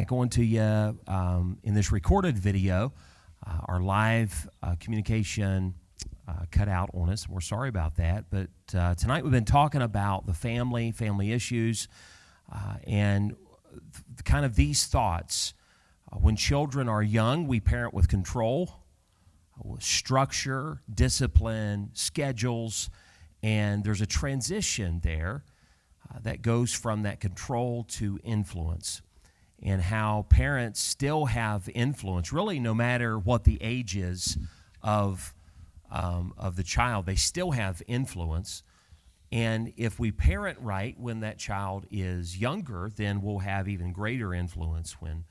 Going to you in this recorded video. Our live communication cut out on us. We're sorry about that. But tonight we've been talking about the family issues, and kind of these thoughts. When children are young, we parent with control, with structure, discipline, schedules, and there's a transition there that goes from that control to influence. And how parents still have influence, really, no matter what the age is of the child, they still have influence. And if we parent right when that child is younger, then we'll have even greater influence when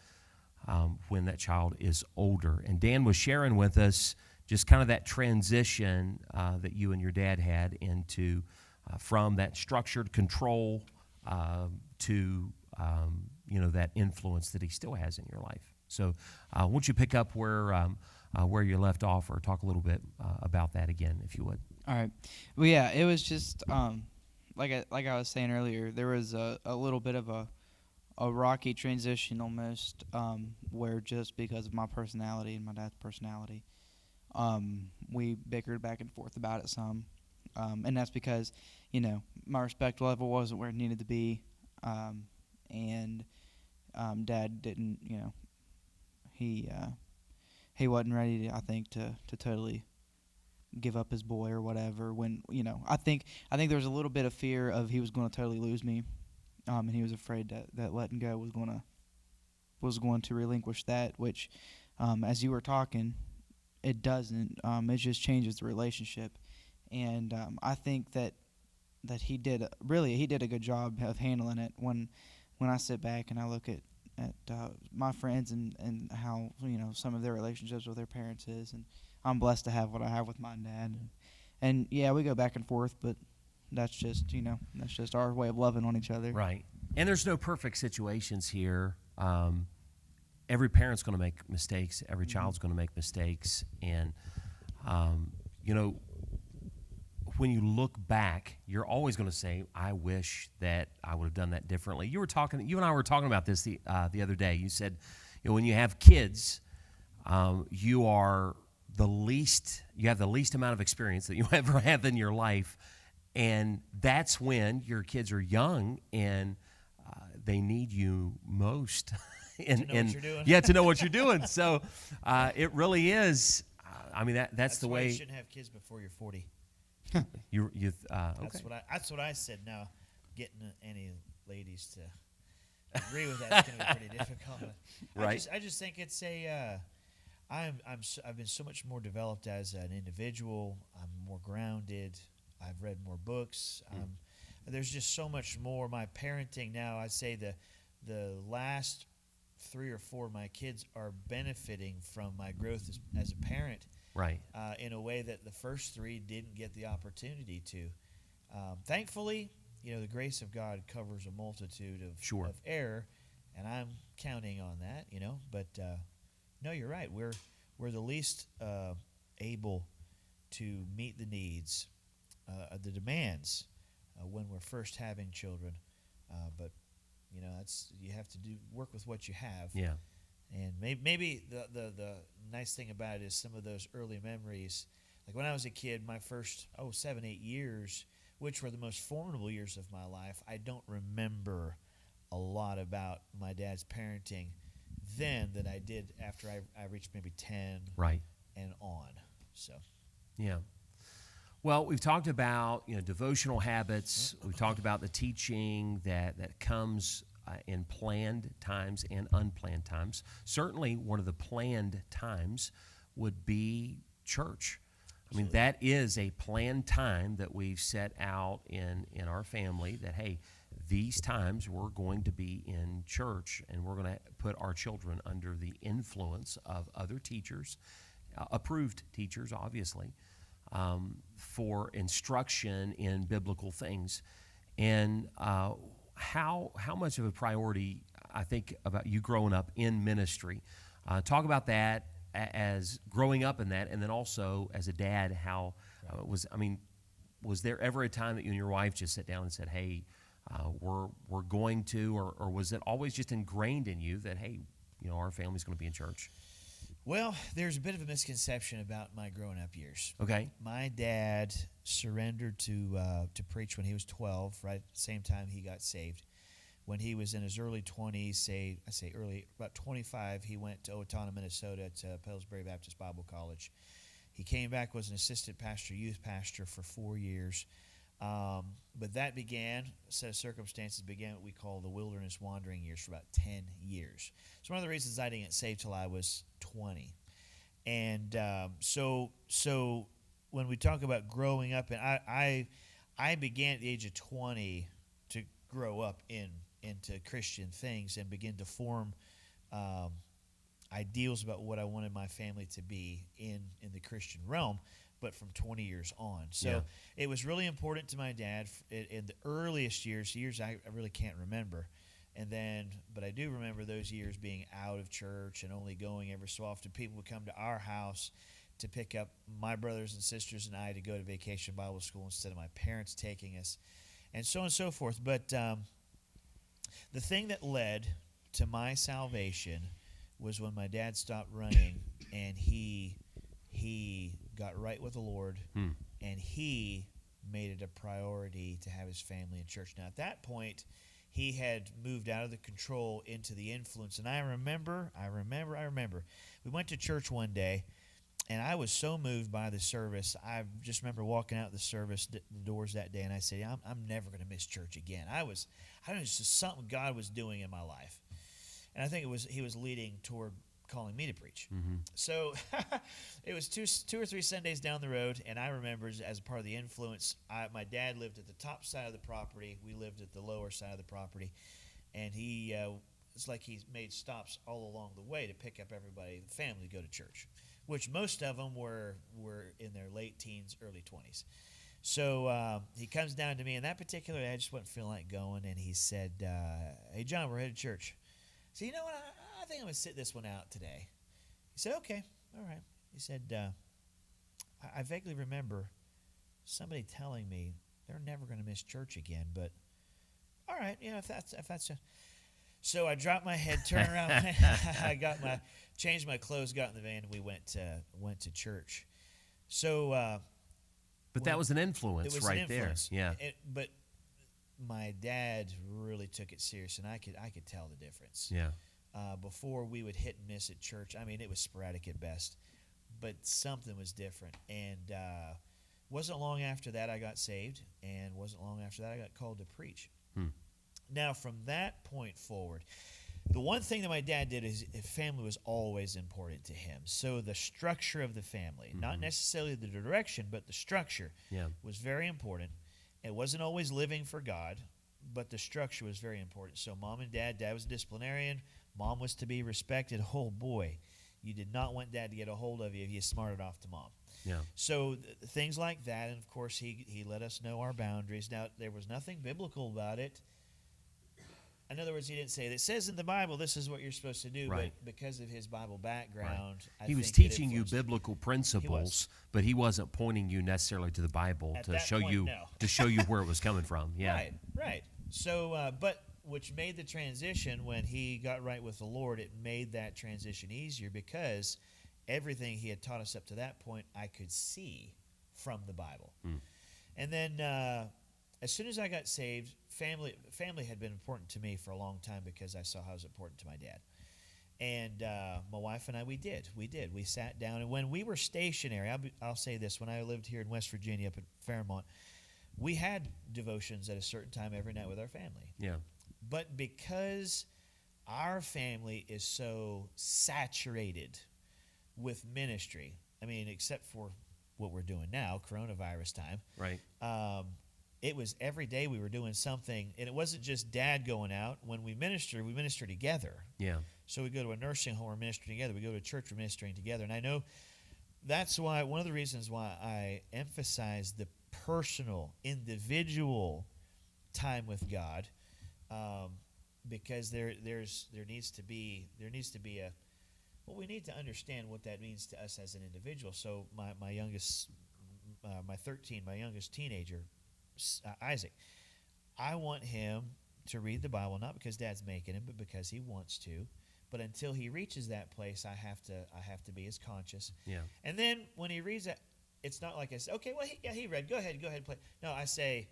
that child is older. And Dan was sharing with us just kind of that transition that you and your dad had into from that structured control to that influence that he still has in your life. So won't you pick up where you left off, or talk a little bit about that again, if you would. All right. Well, yeah, it was just like I was saying earlier, there was a little bit of a rocky transition almost, where just because of my personality and my dad's personality, we bickered back and forth about it some. And that's because, my respect level wasn't where it needed to be. And Dad didn't, he wasn't ready to, I think, to totally give up his boy or whatever. When I think there was a little bit of fear of he was going to totally lose me, and he was afraid that letting go was going to relinquish that. Which, as you were talking, it doesn't. It just changes the relationship, and I think that he did a good job of handling it. When I sit back and I look at my friends and how some of their relationships with their parents is, and I'm blessed to have what I have with my dad, and yeah, we go back and forth, but that's just our way of loving on each other. Right. And there's no perfect situations here. Every parent's going to make mistakes. Every child's going to make mistakes, and when you look back, you're always going to say, "I wish that I would have done that differently." You and I were talking about this the other day. You said, when you have kids, you have the least amount of experience that you ever have in your life, and that's when your kids are young and they need you most. To know what you're doing. Yeah, to know what you're doing. So it really is. That's the why way. You shouldn't have kids before you're 40. Okay. That's what I said. Now, getting any ladies to agree with that is going to be pretty difficult. Right. I just think it's I've been so much more developed as an individual. I'm more grounded. I've read more books. There's just so much more. My parenting now, I'd say the last 3 or 4 of my kids are benefiting from my growth as a parent. Right. In a way that the first 3 didn't get the opportunity to. Thankfully, the grace of God covers a multitude of error, and I'm counting on that. But no, you're right. We're the least able to meet the needs, the demands when we're first having children. But you have to work with what you have. Yeah. And maybe the nice thing about it is some of those early memories. Like when I was a kid, my first 7, 8 years, which were the most formidable years of my life, I don't remember a lot about my dad's parenting then that I did after I reached maybe 10 and on. So, yeah. Well, we've talked about devotional habits. We've talked about the teaching that comes in planned times and unplanned times. Certainly, one of the planned times would be church. That is a planned time that we've set out in our family, that, hey, these times we're going to be in church, and we're going to put our children under the influence of other teachers, approved teachers, obviously, for instruction in biblical things. And how much of a priority, I think, about you growing up in ministry. Talk about that as growing up in that, and then also as a dad, how was there ever a time that you and your wife just sat down and said, "Hey, were going to, or was it always just ingrained in you that, hey, our family's going to be in church? Well, there's a bit of a misconception about my growing up years. Okay. My dad surrendered to preach when he was 12, right at the same time he got saved. When he was in his early 20s, about 25, he went to Owatonna, Minnesota to Pillsbury Baptist Bible College. He came back, was an assistant pastor, youth pastor for 4 years. But that began, a set of circumstances began what we call the wilderness wandering years for about 10 years. It's one of the reasons I didn't get saved till I was 20. And so when we talk about growing up, and I began at the age of 20 to grow up into Christian things and begin to form ideals about what I wanted my family to be in the Christian realm, but from 20 years on. So it was really important to my dad in the earliest years I really can't remember. But I do remember those years being out of church and only going every so often. People would come to our house to pick up my brothers and sisters and I to go to vacation Bible school instead of my parents taking us, and so on and so forth. But the thing that led to my salvation was when my dad stopped running and he got right with the Lord, and he made it a priority to have his family in church. Now, at that point, he had moved out of the control into the influence. And I remember, we went to church one day, and I was so moved by the service. I just remember walking out the service, the doors that day, and I said, I'm never going to miss church again. I don't know, it's just something God was doing in my life. And I think he was leading toward calling me to preach. Mm-hmm. So it was two or three Sundays down the road, and I remember as a part of the influence, my dad lived at the top side of the property. We lived at the lower side of the property, and it's like he made stops all along the way to pick up everybody, the family, to go to church, which most of them were in their late teens, early 20s. So he comes down to me, and that particular day I just wasn't feeling like going, and he said, hey, John, we're headed to church. So you know what, I think I'm going to sit this one out today. He said, okay, all right. He said, I vaguely remember somebody telling me they're never going to miss church again, but all right, if that's so I dropped my head, turned around, I changed my clothes, got in the van, and we went to church. So, but that was an influence, it was right an influence. There, yeah. But my dad really took it serious, and I could tell the difference. Yeah. Before we would hit and miss at church, I mean, it was sporadic at best, but something was different. And wasn't long after that I got saved, and wasn't long after that I got called to preach. Now, from that point forward, the one thing that my dad did is family was always important to him. So the structure of the family, not necessarily the direction, but the structure was very important. It wasn't always living for God, but the structure was very important. So mom and dad was a disciplinarian. Mom was to be respected. Oh, boy, you did not want dad to get a hold of you if you smarted off to mom. Yeah. So things like that, and, of course, he let us know our boundaries. Now, there was nothing biblical about it. In other words, he didn't say, it says in the Bible this is what you're supposed to do, right. But because of his Bible background, he was teaching you biblical principles, but he wasn't pointing you necessarily to the Bible to show you where it was coming from. Yeah. Right. So, but which made the transition when he got right with the Lord, it made that transition easier because everything he had taught us up to that point I could see from the Bible. And then as soon as I got saved, family had been important to me for a long time because I saw how it was important to my dad. And my wife and I, we did. We sat down, and when we were stationary, I'll say this, when I lived here in West Virginia up at Fairmont, we had devotions at a certain time every night with our family. Yeah. But because our family is so saturated with ministry, I mean, except for what we're doing now, coronavirus time. Right. It was every day we were doing something, and it wasn't just dad going out. When we minister together. Yeah. So we go to a nursing home, we're ministering together. We go to a church, we're ministering together. And I know that's why, one of the reasons why I emphasize the personal, individual time with God, because there needs to be a, well, we need to understand what that means to us as an individual. So my youngest teenager, Isaac, I want him to read the Bible, not because Dad's making him, but because he wants to. But until he reaches that place, I have to be his conscious. Yeah. And then when he reads that, it's not like I say, okay, well, he read. Go ahead, play. No, I say,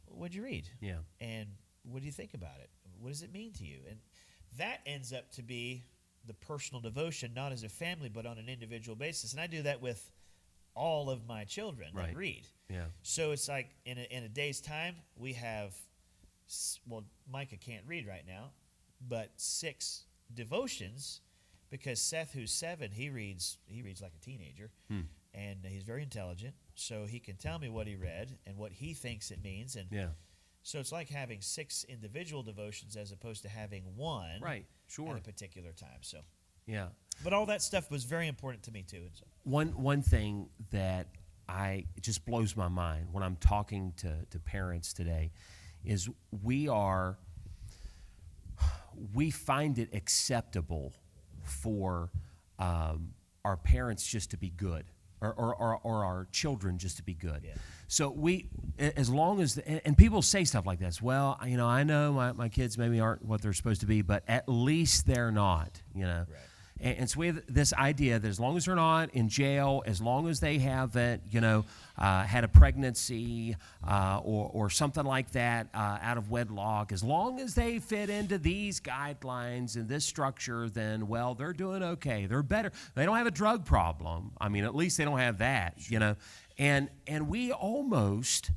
what'd you read? Yeah. And what do you think about it? What does it mean to you? And that ends up to be the personal devotion, not as a family, but on an individual basis. And I do that with all of my children that read. Yeah. So it's like in a day's time, we have, well, Micah can't read right now, but 6 devotions, because Seth, who's 7, he reads like a teenager, and he's very intelligent, so he can tell me what he read and what he thinks it means. And so it's like having 6 individual devotions as opposed to having one at a particular time. So but all that stuff was very important to me too. And so one thing that it just blows my mind when I'm talking to parents today is we find it acceptable for our parents just to be good, or our children just to be good. Yeah. So as long as, and people say stuff like this, well, I know my kids maybe aren't what they're supposed to be, but at least they're not, Right. And so we have this idea that as long as they're not in jail, as long as they haven't, had a pregnancy or something like that out of wedlock, as long as they fit into these guidelines and this structure, then, well, they're doing okay. They're better. They don't have a drug problem. I mean, at least they don't have that, And we almost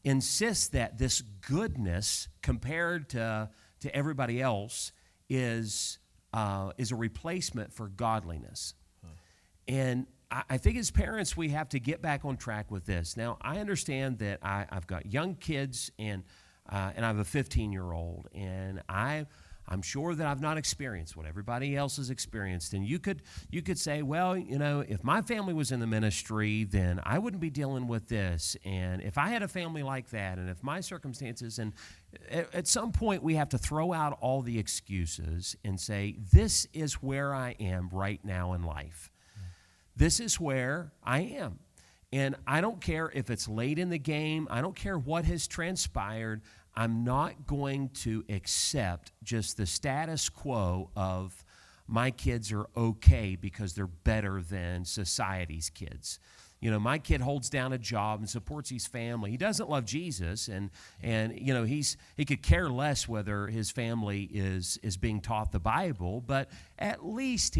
insist that this goodness compared to everybody else is a replacement for godliness. And I think as parents, we have to get back on track with this. Now, I understand that I've got young kids, and I have a 15-year-old, and I'm sure that I've not experienced what everybody else has experienced. And you could say, well, if my family was in the ministry, then I wouldn't be dealing with this. And if I had a family like that, and if my circumstances, and at some point we have to throw out all the excuses and say, this is where I am right now in life. This is where I am. And I don't care if it's late in the game. I don't care what has transpired. I'm not going to accept just the status quo of my kids are okay because they're better than society's kids. My kid holds down a job and supports his family. He doesn't love Jesus, and he could care less whether his family is being taught the Bible, but at least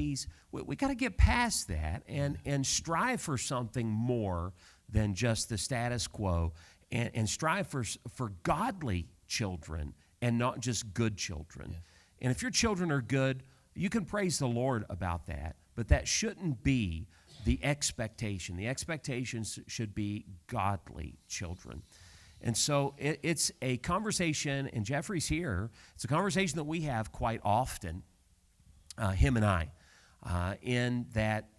we got to get past that and strive for something more than just the status quo, and strive for godly children and not just good children. Yeah. And if your children are good, you can praise the Lord about that, but that shouldn't be the expectation. The expectations should be godly children. And so it's a conversation, and Jeffrey's here, it's a conversation that we have quite often, him and I, in that,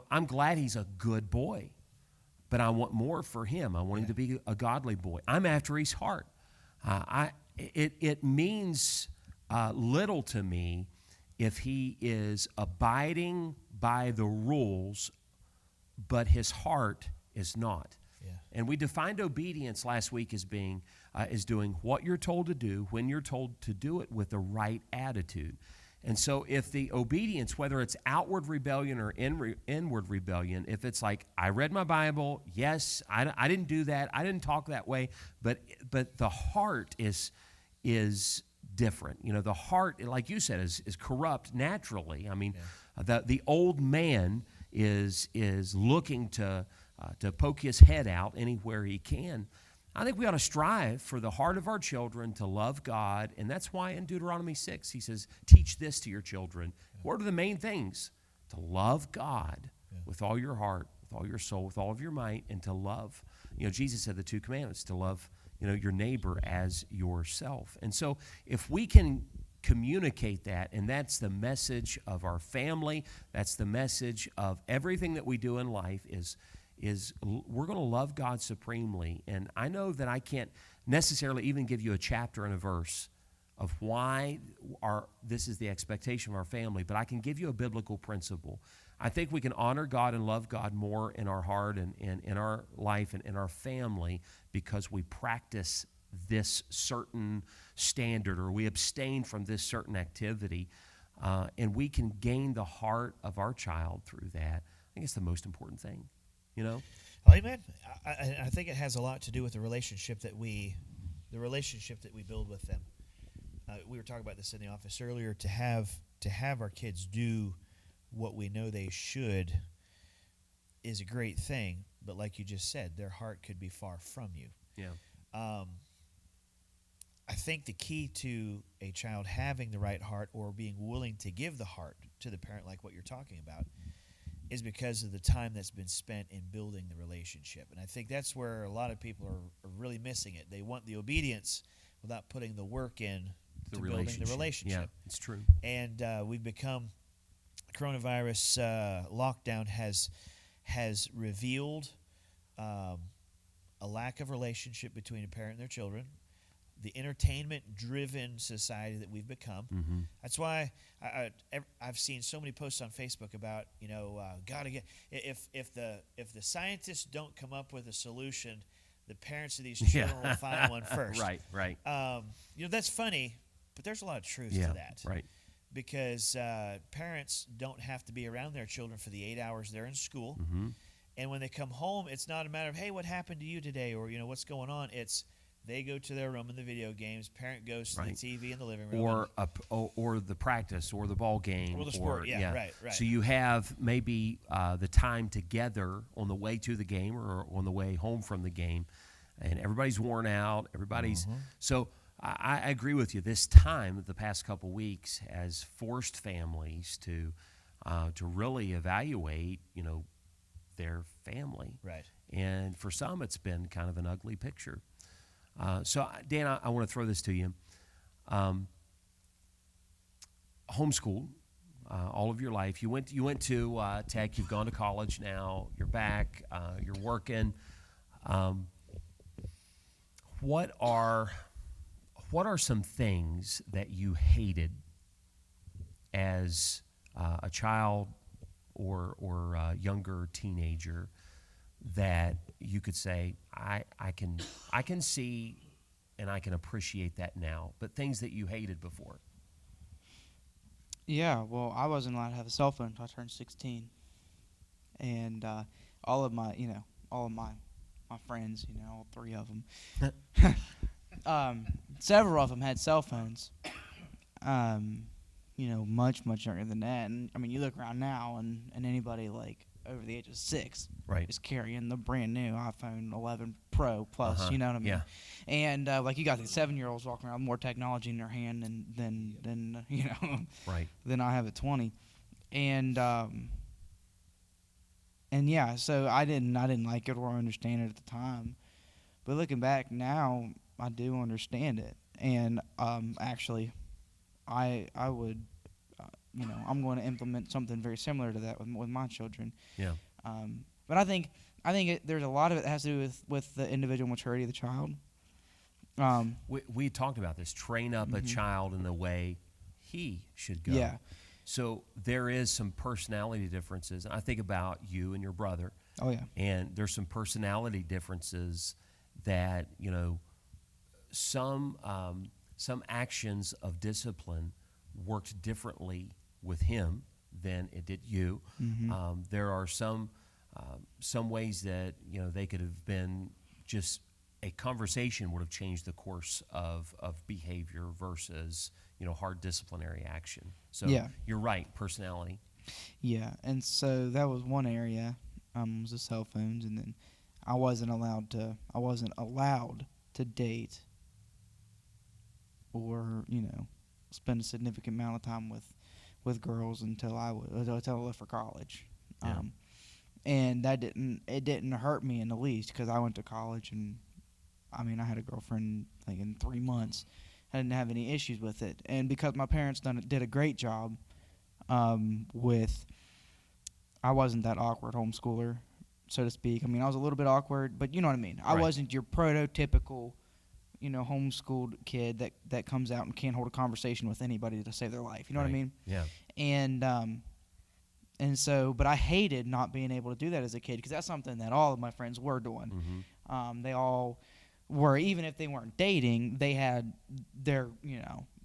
I'm glad he's a good boy, but I want more for him. I want him to be a godly boy. I'm after his heart. It means little to me if he is abiding by the rules, but his heart is not. Yeah. And we defined obedience last week as being is doing what you're told to do when you're told to do it with the right attitude. And so if the obedience, whether it's outward rebellion or inward rebellion, if it's like, I read my Bible, yes, I didn't do that, I didn't talk that way, but the heart is different. The heart, like you said, is corrupt naturally. I mean, the old man is looking to poke his head out anywhere he can. I think we ought to strive for the heart of our children to love God, and that's why in Deuteronomy 6 he says, teach this to your children. What are the main things? To love God with all your heart, with all your soul, with all of your might, and to love. Jesus said the 2 commandments, to love your neighbor as yourself. And so if we can communicate that, and that's the message of our family, that's the message of everything that we do in life, is we're going to love God supremely. And I know that I can't necessarily even give you a chapter and a verse of why this is the expectation of our family, but I can give you a biblical principle. I think we can honor God and love God more in our heart and in our life and in our family because we practice this certain standard, or we abstain from this certain activity, and we can gain the heart of our child through that. I think it's the most important thing, you know? Amen. I think it has a lot to do with the relationship that we build with them. We were talking about this in the office earlier. To have our kids do what we know they should is a great thing, but like you just said, their heart could be far from you. Yeah. I think the key to a child having the right heart, or being willing to give the heart to the parent, like what you're talking about, is because of the time that's been spent in building the relationship. And I think that's where a lot of people are really missing it. They want the obedience without putting the work in to building the relationship. Yeah, it's true. And we've become, coronavirus lockdown has revealed a lack of relationship between a parent and their children, the entertainment-driven society that we've become. Mm-hmm. That's why I've seen so many posts on Facebook about, gotta get, if the scientists don't come up with a solution, the parents of these children will find one first. Right. That's funny, but there's a lot of truth to that. Right. Because parents don't have to be around their children for the 8 hours they're in school. Mm-hmm. And when they come home, it's not a matter of, hey, what happened to you today? Or, what's going on? It's they go to their room in the video games. Parent goes to the TV in the living room. Or the practice, or the ball game. Or the sport, right. So you have maybe the time together on the way to the game or on the way home from the game. And everybody's worn out. Everybody's so I agree with you. This time, the past couple weeks, has forced families to really evaluate, their family. Right. And for some, it's been kind of an ugly picture. So, Dan, I want to throw this to you. Homeschooled all of your life. You went to Tech. You've gone to college now. You're back. You're working. What are some things that you hated as a child or a younger teenager that you could say, I can see and I can appreciate that now, but things that you hated before? Yeah, well, I wasn't allowed to have a cell phone until I turned 16, and all of my friends, all three of them, several of them had cell phones. Much younger than that. And I mean, you look around now, and anybody like over the age of 6 is carrying the brand new iPhone 11 Pro Plus. You know what I mean? Yeah. And like you got these 7-year-olds walking around with more technology in their hand than than I have at 20. And yeah, so I didn't like it or understand it at the time, but looking back now, I do understand it. And actually, I would, I'm going to implement something very similar to that with my children. Yeah. But I think there's a lot of it that has to do with the individual maturity of the child. We talked about this. Train up a child in the way he should go. Yeah. So there is some personality differences. I think about you and your brother. Oh yeah. And there's some personality differences that some actions of discipline worked differently with him than it did you. Mm-hmm. There are some ways that they could have been just a conversation would have changed the course of behavior versus hard disciplinary action. So you're right, personality. Yeah, and so that was one area, was the cell phones, and then I wasn't allowed to date or spend a significant amount of time with girls until I left for college. Yeah. And that didn't hurt me in the least, because I went to college, and I mean, I had a girlfriend like in 3 months. I didn't have any issues with it, and because my parents did a great job with, I wasn't that awkward homeschooler, so to speak. I mean, I was a little bit awkward, but you know what I mean. I wasn't your prototypical, homeschooled kid that comes out and can't hold a conversation with anybody to save their life. You know what I mean? Yeah. And so, but I hated not being able to do that as a kid, because that's something that all of my friends were doing. Mm-hmm. They all where even if they weren't dating, they had their,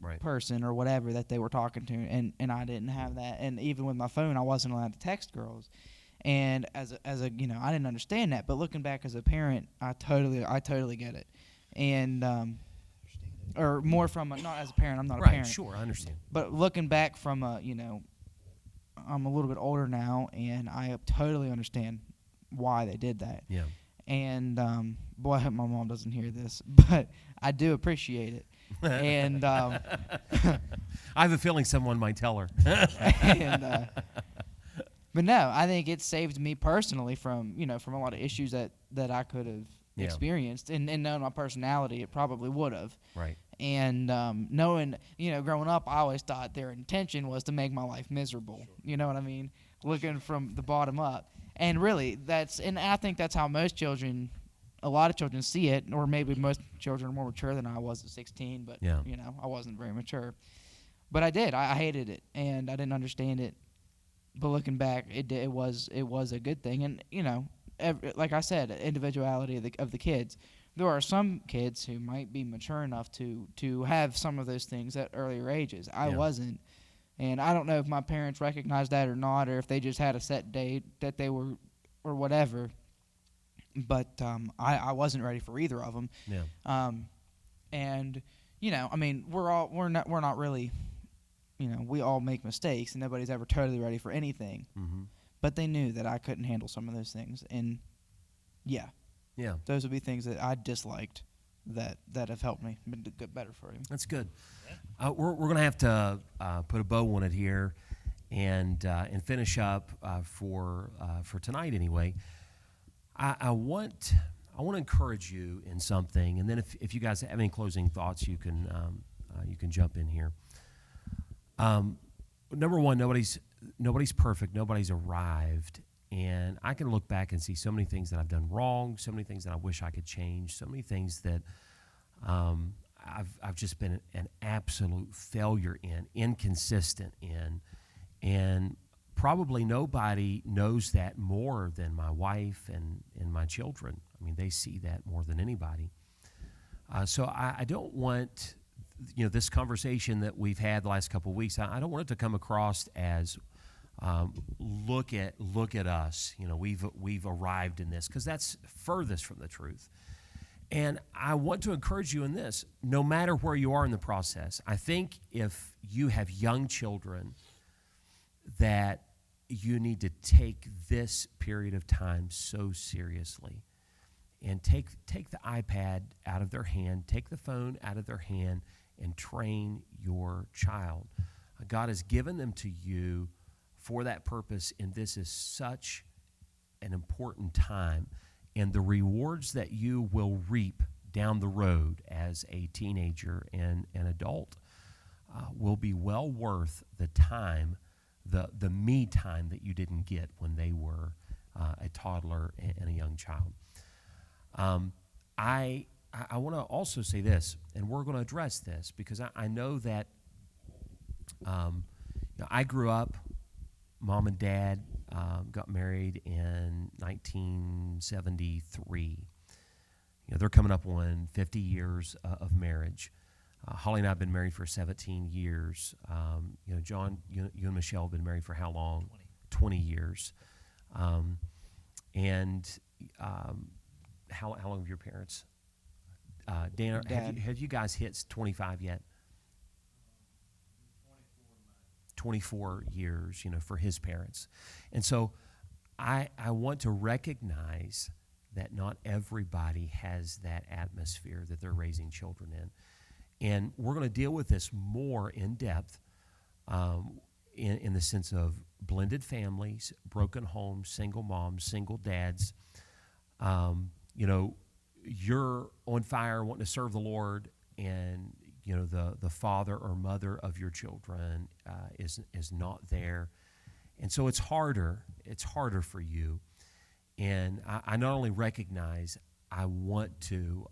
right. person or whatever that they were talking to, and I didn't have that. And even with my phone, I wasn't allowed to text girls. And as a I didn't understand that. But looking back as a parent, I totally get it. And or more from not as a parent, I'm not a parent. Right, sure, I understand. But looking back from I'm a little bit older now, and I totally understand why they did that. Yeah. And boy, I hope my mom doesn't hear this, but I do appreciate it. And I have a feeling someone might tell her. and, but no, I think it saved me personally from a lot of issues that I could have experienced, and knowing my personality, it probably would have. Right. And knowing, growing up, I always thought their intention was to make my life miserable. Sure. You know what I mean? Looking from the bottom up. And really, I think that's how a lot of children see it, or maybe most children are more mature than I was at 16, but, I wasn't very mature. But I did. I hated it, and I didn't understand it. But looking back, it was a good thing. And, like I said, individuality of the kids. There are some kids who might be mature enough to have some of those things at earlier ages. I wasn't. And I don't know if my parents recognized that or not, or if they just had a set date that they were, or whatever. But I wasn't ready for either of them. Yeah. And we're not really, we all make mistakes, and nobody's ever totally ready for anything. Mm-hmm. But they knew that I couldn't handle some of those things, and yeah, those would be things that I disliked that have helped me get better for you. That's good. We're going to have to put a bow on it here, and finish up for tonight anyway. I want to encourage you in something, and then if you guys have any closing thoughts, you can jump in here. Number one, nobody's perfect, nobody's arrived. And I can look back and see so many things that I've done wrong, so many things that I wish I could change, so many things that I've just been an absolute failure in, inconsistent in. And probably nobody knows that more than my wife and my children. I mean, they see that more than anybody. So I don't want, this conversation that we've had the last couple of weeks, I don't want it to come across as look at us. We've arrived in this, because that's furthest from the truth. And I want to encourage you in this, no matter where you are in the process. I think if you have young children, that you need to take this period of time so seriously, and take the iPad out of their hand, take the phone out of their hand, and train your child. God has given them to you for that purpose, and this is such an important time. And the rewards that you will reap down the road as a teenager and an adult will be well worth the time, the me time that you didn't get when they were a toddler and a young child. I want to also say this, and we're going to address this, because I know that I grew up. Mom and Dad got married in 1973. They're coming up on 50 years of marriage. Holly and I have been married for 17 years. John, you and Michelle have been married for how long? 20 years. How long have your parents? Dan, have you guys hit 25 yet? 24 years, for his parents. And so I want to recognize that not everybody has that atmosphere that they're raising children in. And we're going to deal with this more in depth in the sense of blended families, broken homes, single moms, single dads. You're on fire wanting to serve the Lord, and the father or mother of your children is not there, and so it's harder for you. And I not only recognize, I want to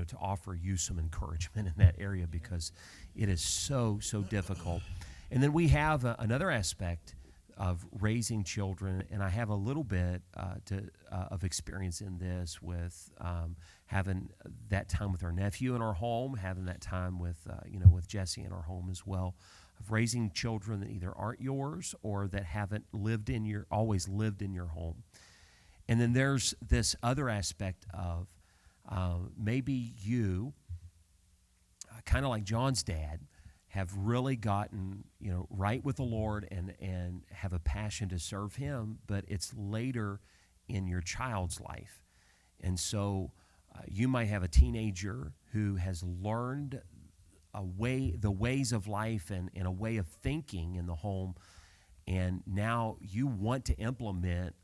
to offer you some encouragement in that area, because it is so difficult. And then we have another aspect of raising children, and I have a little bit of experience in this with having that time with our nephew in our home, having that time with with Jesse in our home as well, of raising children that either aren't yours or that haven't always lived in your home. And then there's this other aspect of maybe you, kind of like John's dad, have really gotten right with the Lord and have a passion to serve Him, but it's later in your child's life. And so you might have a teenager who has learned the ways of life and a way of thinking in the home, and now you want to implement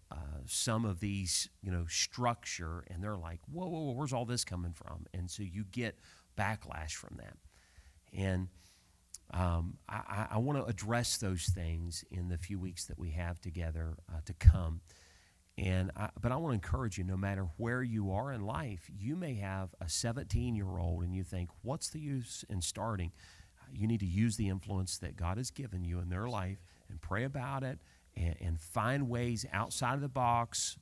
some of these structure, and they're like, whoa, where's all this coming from? And so you get backlash from that. And I want to address those things in the few weeks that we have together to come. But I want to encourage you, no matter where you are in life, you may have a 17-year-old and you think, what's the use in starting? You need to use the influence that God has given you in their life and pray about it and find ways outside of the box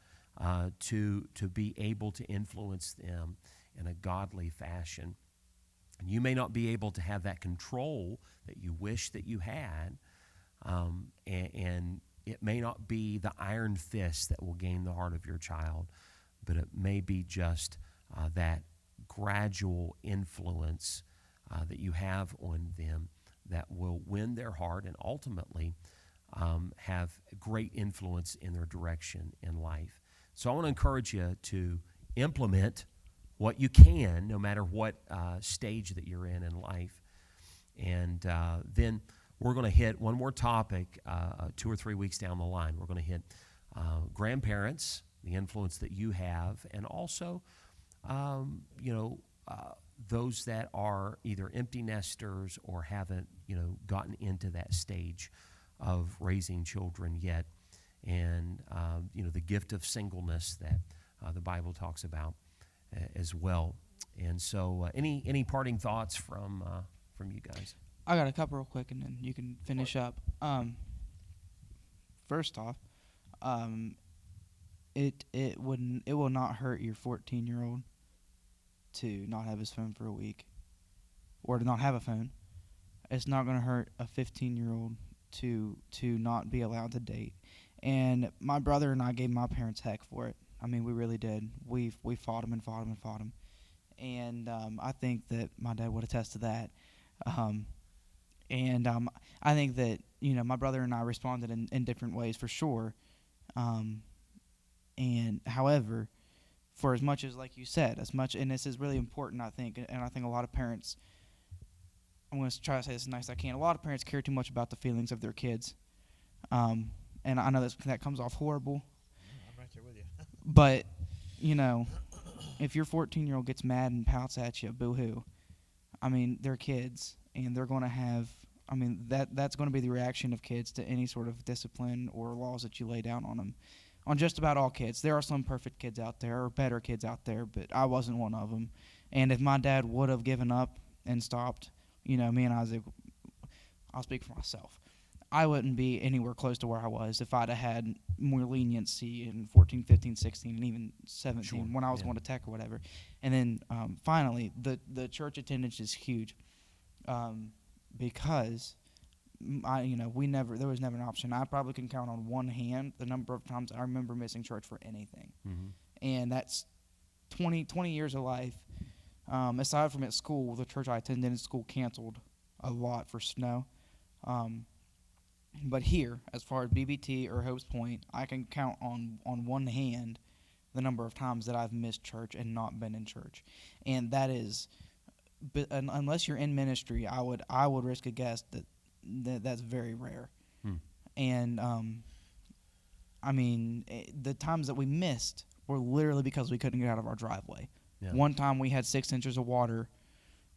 to be able to influence them in a godly fashion. And you may not be able to have that control that you wish that you had, and it may not be the iron fist that will gain the heart of your child, but it may be just that gradual influence that you have on them that will win their heart and ultimately have great influence in their direction in life. So I want to encourage you to implement what you can, no matter what stage that you're in life. And then we're going to hit one more topic 2 or 3 weeks down the line. We're going to hit grandparents, the influence that you have, and also, those that are either empty nesters or haven't, gotten into that stage of raising children yet, and the gift of singleness that the Bible talks about as well. And so, any parting thoughts from you guys? I got a couple real quick, and then you can finish up. First off, it will not hurt your 14-year-old to not have his phone for a week, or to not have a phone. It's not going to hurt a 15-year-old to not be allowed to date. And my brother and I gave my parents heck for it. I mean, we really did. We fought him and fought him and fought him. And I think that my dad would attest to that. I think that, my brother and I responded in different ways for sure. And however, for as much as, like you said, and this is really important, I think, and I think a lot of parents, I'm going to try to say this as nice as I can, a lot of parents care too much about the feelings of their kids. And I know that comes off horrible. I'm right there with you. But, if your 14-year-old gets mad and pouts at you, boo-hoo, I mean, they're kids, and they're going to have, that's going to be the reaction of kids to any sort of discipline or laws that you lay down on them. On just about all kids. There are some perfect kids out there, or better kids out there, but I wasn't one of them. And if my dad would have given up and stopped, me and Isaac, I'll speak for myself, I wouldn't be anywhere close to where I was if I'd have had more leniency in 14, 15, 16, and even 17 when I was going to tech or whatever. And then finally, the church attendance is huge because there was never an option. I probably can count on one hand the number of times I remember missing church for anything. Mm-hmm. And that's 20 years of life. Aside from at school, the church I attended in school canceled a lot for snow. But here, as far as BBT or Hope's Point, I can count on one hand the number of times that I've missed church and not been in church. And that is, unless you're in ministry, I would risk a guess that's very rare. And the times that we missed were literally because we couldn't get out of our driveway. Yeah. One time we had 6 inches of water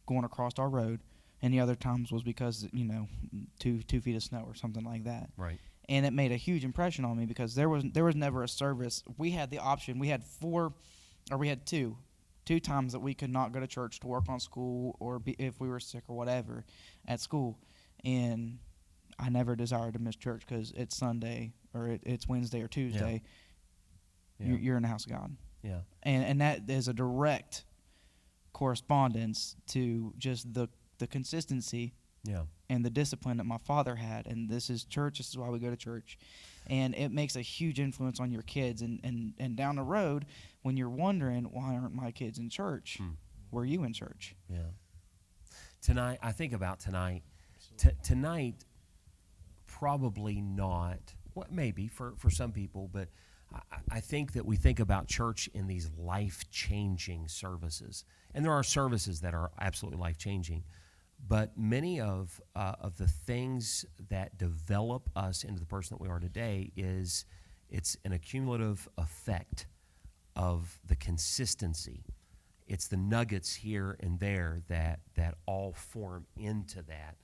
going across our road, and the other times was because 2 feet of snow or something like that. Right. And it made a huge impression on me because there was never a service. We had the option. We had two times that we could not go to church to work on school or if we were sick or whatever at school. And I never desired to miss church because it's Sunday or it's Wednesday or Tuesday. Yeah. You're in the house of God. Yeah. And that is a direct correspondence to just the consistency and the discipline that my father had. And this is church. This is why we go to church. And it makes a huge influence on your kids. And down the road, when you're wondering, why aren't my kids in church? Were you in church? Yeah. Tonight, I think about tonight. Tonight, probably not. Well, maybe for some people, but I think that we think about church in these life-changing services. And there are services that are absolutely life-changing. But many of the things that develop us into the person that we are today it's an accumulative effect of the consistency. It's the nuggets here and there that all form into that.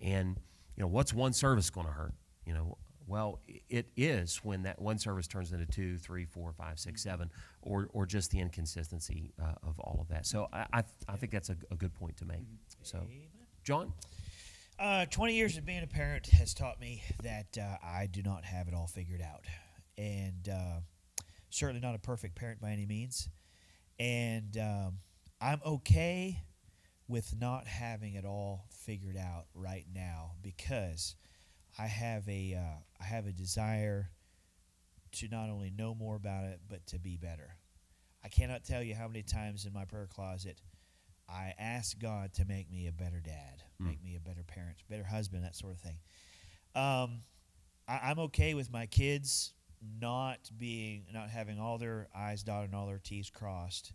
And, what's one service going to hurt? Well, it is when that one service turns into 2, 3, 4, 5, 6, 7, or just the inconsistency of all of that. So I think that's a good point to make. So, John? 20 years of being a parent has taught me that I do not have it all figured out. And certainly not a perfect parent by any means. And I'm okay with not having it all figured out right now because I have a desire to not only know more about it, but to be better. I cannot tell you how many times in my prayer closet I ask God to make me a better dad, make me a better parent, better husband, that sort of thing. I'm okay with my kids not having all their I's dotted and all their T's crossed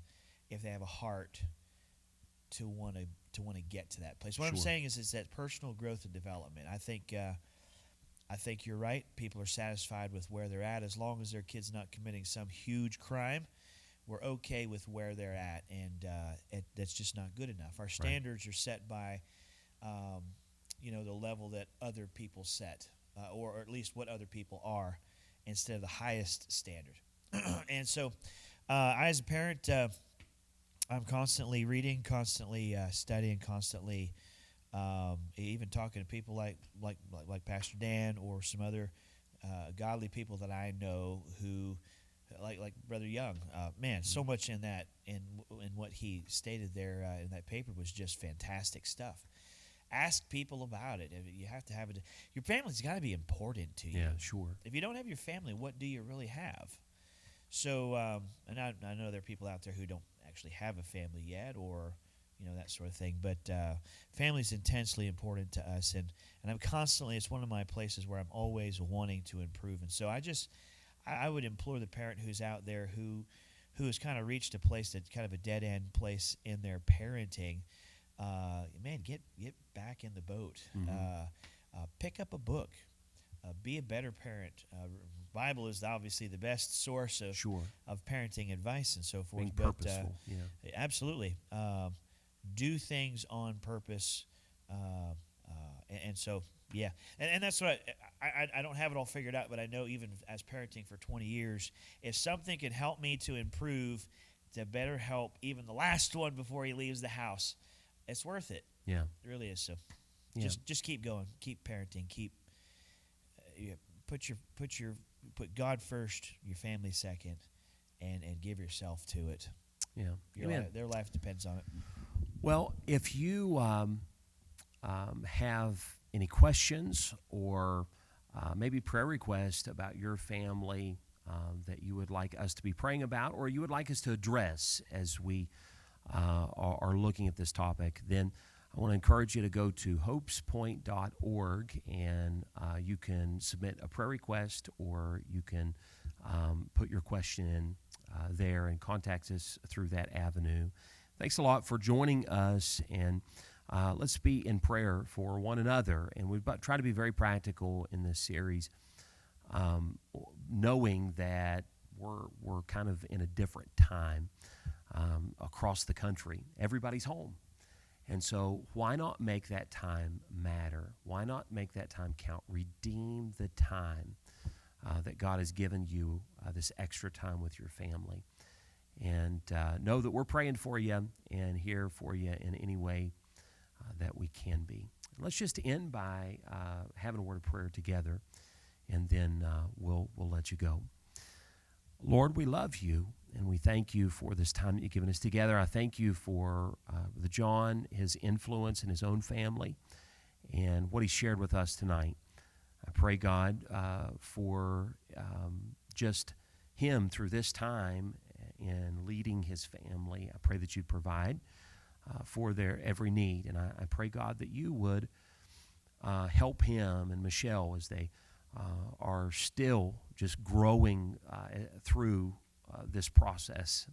if they have a heart to want to get to that place. What I'm saying is that personal growth and development. I think you're right. People are satisfied with where they're at as long as their kid's not committing some huge crime. We're okay with where they're at, and that's just not good enough. Our standards are set by, the level that other people set, or at least what other people are, instead of the highest standard. And so, I as a parent, I'm constantly reading, constantly studying, constantly even talking to people like Pastor Dan or some other godly people that I know who. Like Brother Young, so much in that in what he stated there in that paper was just fantastic stuff. Ask people about it. You have to have it. Your family's got to be important to you. Yeah, sure. If you don't have your family, what do you really have? So, and I know there are people out there who don't actually have a family yet, or that sort of thing. But family is intensely important to us, and I'm constantly. It's one of my places where I'm always wanting to improve, and so I would implore the parent who's out there who has kind of reached a place that's kind of a dead end place in their parenting. Get back in the boat. Pick up a book. Be a better parent. Bible is obviously the best source of parenting advice and so forth. Being purposeful. Absolutely. Do things on purpose. And so. Yeah, and that's what I don't have it all figured out, but I know even as parenting for 20 years, if something can help me to improve, to better help even the last one before he leaves the house, it's worth it. Yeah, it really is. So, just keep going, keep parenting, keep put God first, your family second, and give yourself to it. Yeah, their life depends on it. Well, if you have any questions or maybe prayer requests about your family that you would like us to be praying about, or you would like us to address as we are looking at this topic, then I want to encourage you to go to hopespoint.org, and you can submit a prayer request, or you can put your question in there and contact us through that avenue. Thanks a lot for joining us, and let's be in prayer for one another. And we try to be very practical in this series, knowing that we're kind of in a different time across the country. Everybody's home. And so why not make that time matter? Why not make that time count? Redeem the time that God has given you, this extra time with your family. And know that we're praying for you and here for you in any way that we can be. Let's just end by having a word of prayer together, and then we'll let you go. Lord, we love you, and we thank you for this time that you've given us together. I thank you for the John, his influence in his own family, and what he shared with us tonight. I pray, God, for just him through this time in leading his family. I pray that you'd provide for their every need. And I pray, God, that you would help him and Michelle as they are still just growing through this process.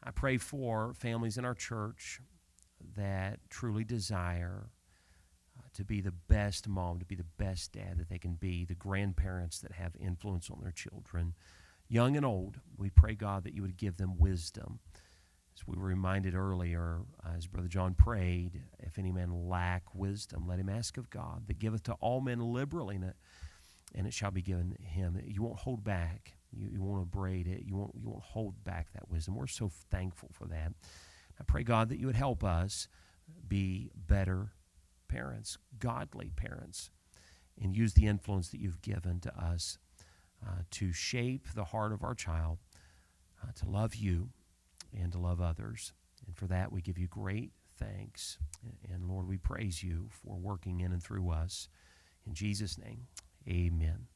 I pray for families in our church that truly desire to be the best mom, to be the best dad that they can be, the grandparents that have influence on their children, young and old. We pray, God, that you would give them wisdom. As we were reminded earlier, as Brother John prayed, if any man lack wisdom, let him ask of God, that giveth to all men liberally, and it shall be given him. You won't hold back. You won't abrade it. You won't hold back that wisdom. We're so thankful for that. I pray, God, that you would help us be better parents, godly parents, and use the influence that you've given to us to shape the heart of our child, to love you and to love others. And for that, we give you great thanks. And Lord, we praise you for working in and through us. In Jesus' name, amen.